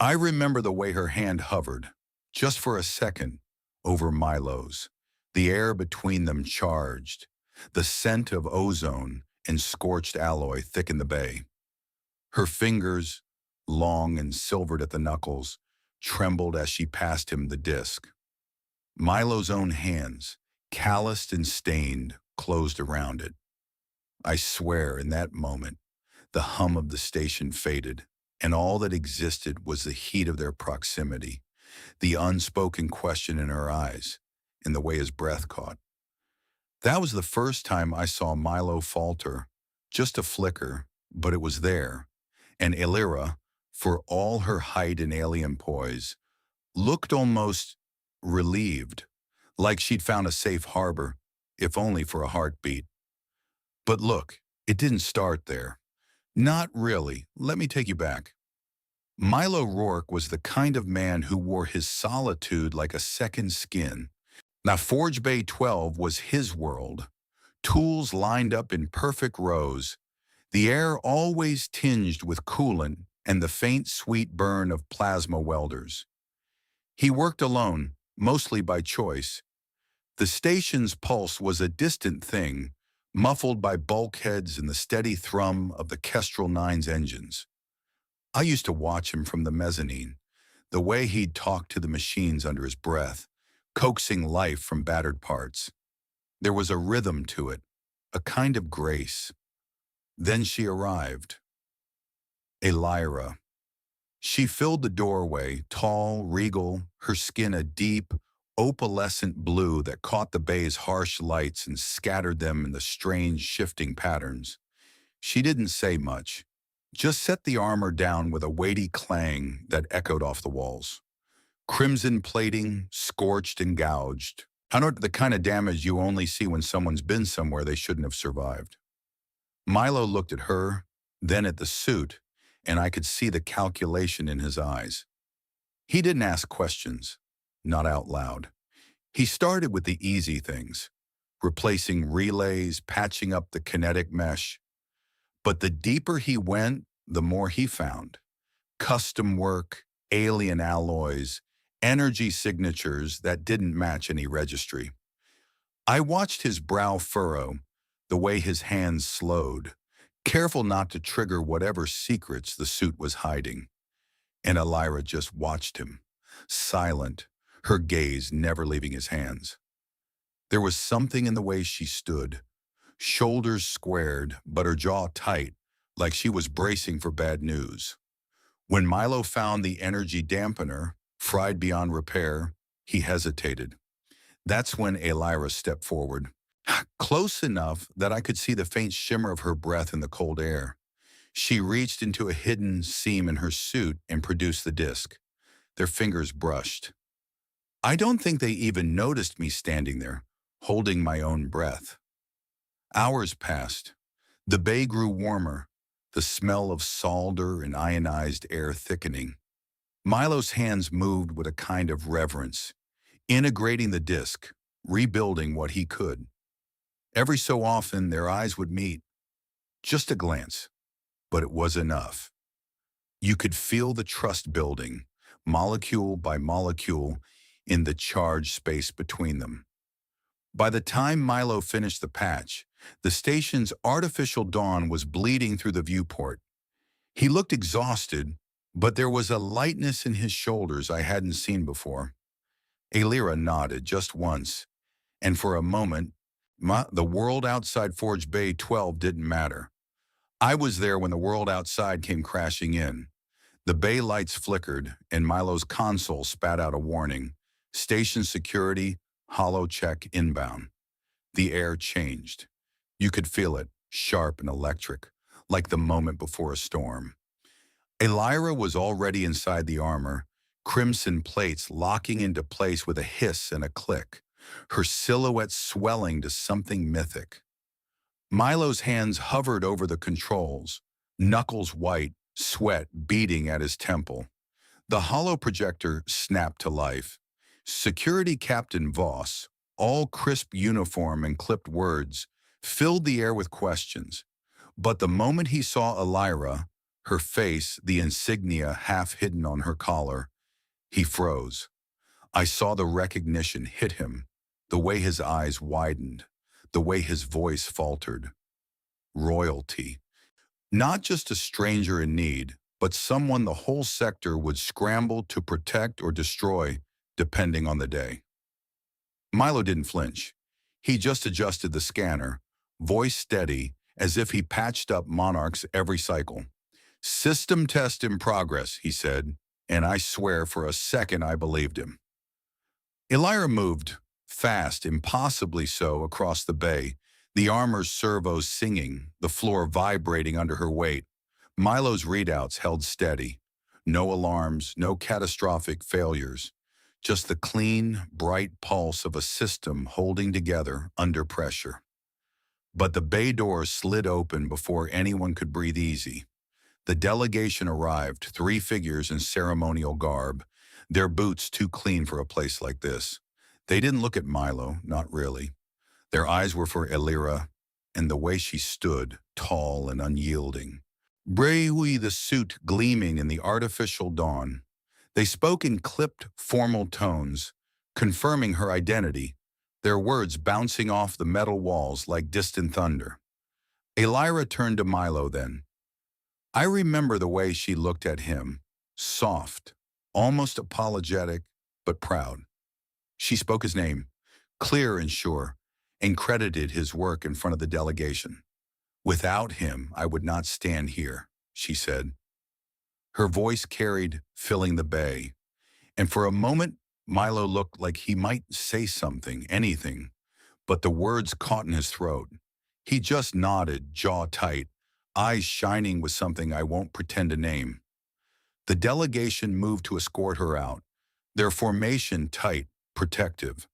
I remember the way her hand hovered, just for a second, over Milo's. The air between them charged. The scent of ozone and scorched alloy thickened the bay. Her fingers, long and silvered at the knuckles, trembled as she passed him the disc. Milo's own hands, calloused and stained, closed around it. I swear, in that moment, the hum of the station faded, and all that existed was the heat of their proximity, the unspoken question in her eyes, and the way his breath caught. That was the first time I saw Milo falter, just a flicker, but it was there, and Illyra, for all her height and alien poise, looked almost relieved, like she'd found a safe harbor, if only for a heartbeat. But look, it didn't start there. Not really. Let me take you back. Milo Rourke was the kind of man who wore his solitude like a second skin. Now, Forge Bay 12 was his world. Tools lined up in perfect rows, the air always tinged with coolant and the faint, sweet burn of plasma welders. He worked alone, mostly by choice. The station's pulse was a distant thing, muffled by bulkheads and the steady thrum of the Kestrel 9's engines. I used to watch him from the mezzanine, the way he'd talk to the machines under his breath, coaxing life from battered parts. There was a rhythm to it, a kind of grace. Then she arrived. Illyra. She filled the doorway, tall, regal, her skin a deep, opalescent blue that caught the bay's harsh lights and scattered them in the strange, shifting patterns. She didn't say much, just set the armor down with a weighty clang that echoed off the walls. Crimson plating, scorched and gouged. I know the kind of damage you only see when someone's been somewhere they shouldn't have survived. Milo looked at her, then at the suit, and I could see the calculation in his eyes. He didn't ask questions, not out loud. He started with the easy things, replacing relays, patching up the kinetic mesh. But the deeper he went, the more he found. Custom work, alien alloys, energy signatures that didn't match any registry. I watched his brow furrow, the way his hands slowed, careful not to trigger whatever secrets the suit was hiding. And Illyra just watched him, silent, her gaze never leaving his hands. There was something in the way she stood, shoulders squared, but her jaw tight, like she was bracing for bad news. When Milo found the energy dampener, fried beyond repair, he hesitated. That's when Illyra stepped forward, close enough that I could see the faint shimmer of her breath in the cold air. She reached into a hidden seam in her suit and produced the disc. Their fingers brushed. I don't think they even noticed me standing there, holding my own breath. Hours passed. The bay grew warmer, the smell of solder and ionized air thickening. Milo's hands moved with a kind of reverence, integrating the disc, rebuilding what he could. Every so often, their eyes would meet. Just a glance, but it was enough. You could feel the trust building, molecule by molecule, in the charged space between them. By the time Milo finished the patch, the station's artificial dawn was bleeding through the viewport. He looked exhausted, but there was a lightness in his shoulders I hadn't seen before. Illyra nodded just once, and for a moment, the world outside Forge Bay 12 didn't matter. I was there when the world outside came crashing in. The bay lights flickered, and Milo's console spat out a warning. Station security, hollow check inbound. The air changed. You could feel it, sharp and electric, like the moment before a storm. Illyra was already inside the armor, crimson plates locking into place with a hiss and a click, her silhouette swelling to something mythic. Milo's hands hovered over the controls, knuckles white, sweat beating at his temple. The hollow projector snapped to life. Security Captain Voss, all crisp uniform and clipped words, filled the air with questions. But the moment he saw Illyra, her face, the insignia half hidden on her collar. He froze. I saw the recognition hit him, the way his eyes widened, the way his voice faltered. Royalty. Not just a stranger in need, but someone the whole sector would scramble to protect or destroy, depending on the day. Milo didn't flinch. He just adjusted the scanner, voice steady, as if he patched up monarchs every cycle. "System test in progress," he said, and I swear for a second I believed him. Elira moved, fast, impossibly so, across the bay, the armor's servos singing, the floor vibrating under her weight. Milo's readouts held steady. No alarms, no catastrophic failures. Just the clean, bright pulse of a system holding together under pressure. But the bay door slid open before anyone could breathe easy. The delegation arrived, 3 figures in ceremonial garb, their boots too clean for a place like this. They didn't look at Milo, not really. Their eyes were for Elira, and the way she stood, tall and unyielding. Brehui, the suit gleaming in the artificial dawn. They spoke in clipped, formal tones, confirming her identity, their words bouncing off the metal walls like distant thunder. Elira turned to Milo then. I remember the way she looked at him, soft, almost apologetic, but proud. She spoke his name, clear and sure, and credited his work in front of the delegation. "Without him, I would not stand here," she said. Her voice carried, filling the bay. And for a moment, Milo looked like he might say something, anything, but the words caught in his throat. He just nodded, jaw tight, eyes shining with something I won't pretend to name. The delegation moved to escort her out, their formation tight, protective.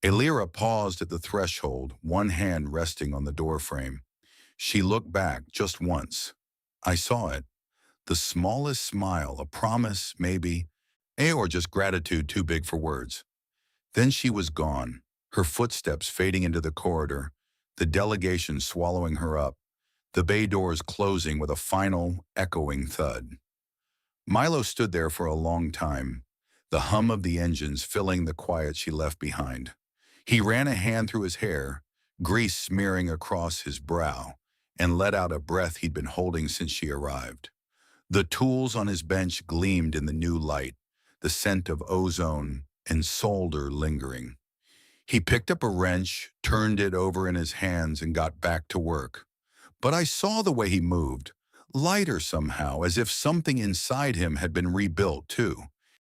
Elira paused at the threshold, one hand resting on the doorframe. She looked back just once. I saw it. The smallest smile, a promise, maybe, or just gratitude too big for words. Then she was gone, her footsteps fading into the corridor, the delegation swallowing her up, the bay doors closing with a final, echoing thud. Milo stood there for a long time, the hum of the engines filling the quiet she left behind. He ran a hand through his hair, grease smearing across his brow, and let out a breath he'd been holding since she arrived. The tools on his bench gleamed in the new light, the scent of ozone and solder lingering. He picked up a wrench, turned it over in his hands, and got back to work. But I saw the way he moved, lighter somehow, as if something inside him had been rebuilt too.